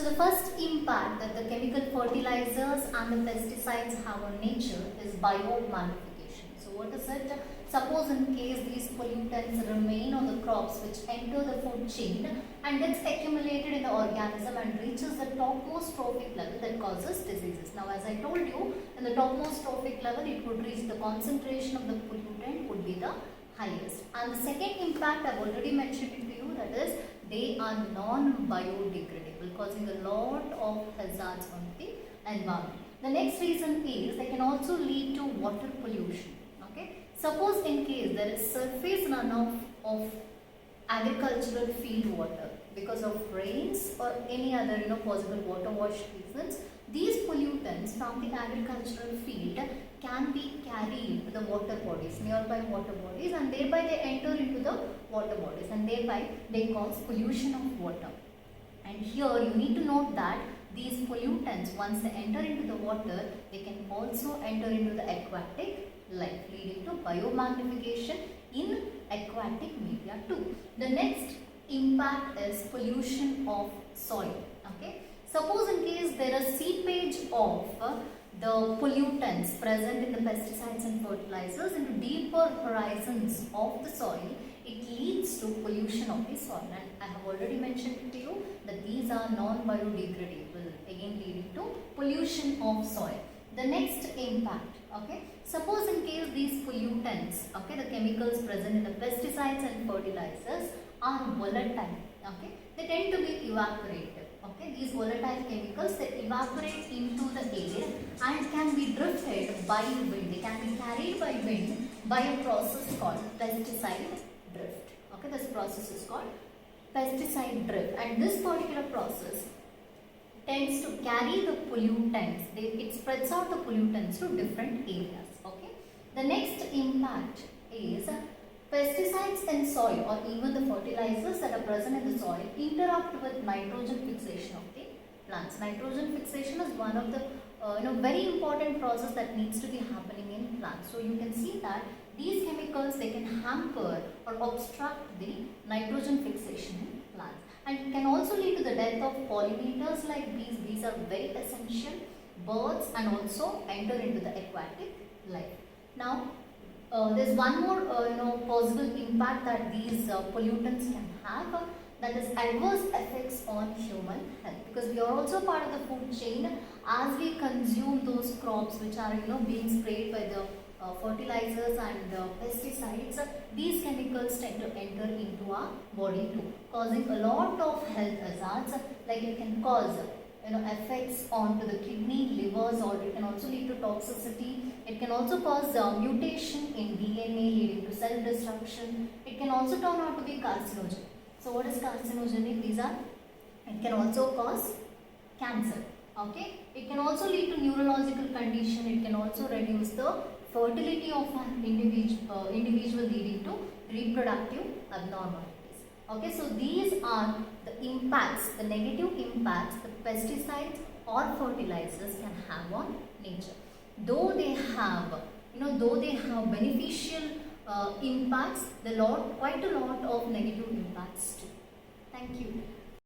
So the first impact that the chemical fertilizers and the pesticides have on nature is biomagnification. So what is it? Suppose in case these pollutants remain on the crops which enter the food chain and gets accumulated in the organism and reaches the topmost trophic level that causes diseases. Now as I told you, in the topmost trophic level it would reach the concentration of the pollutant would be the highest. And the second impact I've already mentioned it to you, that is they are non-biodegradable, causing a lot of hazards on the environment. The next reason is they can also lead to water pollution. Okay, suppose in case there is surface runoff of agricultural field water because of rains or any other possible water wash reasons, these pollutants from the agricultural field can be carried to the water bodies, nearby water bodies, and thereby they enter into the water bodies and thereby they cause pollution of water. And here you need to note that these pollutants, once they enter into the water, they can also enter into the aquatic life, leading to biomagnification in aquatic media too. The next impact is pollution of soil. Okay, suppose in case there is seepage of the pollutants present in the pesticides and fertilizers into deeper horizons of the soil, it leads to pollution of the soil, and I have already mentioned to you that these are non-biodegradable, again leading to pollution of soil. The next impact, okay, suppose in case these pollutants, okay, the chemicals present in the pesticides and fertilizers are volatile, okay, they tend to be evaporated. Okay, these volatile chemicals, they evaporate into the air and can be drifted by wind. They can be carried by wind by a process called pesticide drift. Okay, this process is called pesticide drift, and this particular process tends to carry the pollutants. It spreads out the pollutants to different areas. Okay, the next impact is pesticides in soil or even the fertilizers that are present in the soil interrupt with nitrogen fixation of the plants. Nitrogen fixation is one of the very important process that needs to be happening in plants. So you can see that these chemicals, they can hamper or obstruct the nitrogen fixation in plants, and can also lead to the death of pollinators like bees. Bees are very essential birds and also enter into the aquatic life. Now there's one more possible impact that these pollutants can have, that is adverse effects on human health, because we are also part of the food chain. As we consume those crops which are being sprayed by the fertilizers and pesticides, these chemicals tend to enter into our body too, causing a lot of health hazards, like it can cause effects onto the kidney, livers, or it can also lead to toxicity. It can also cause mutation in DNA, leading to cell destruction. It can also turn out to be carcinogenic. So what is carcinogenic? It can also cause cancer. Okay, it can also lead to neurological condition. It can also reduce the fertility of an individual, leading to reproductive abnormalities. Okay, so these are the impacts, the negative impacts the pesticides or fertilizers can have on nature. Though they have, beneficial impacts, quite a lot of negative impacts too. Thank you.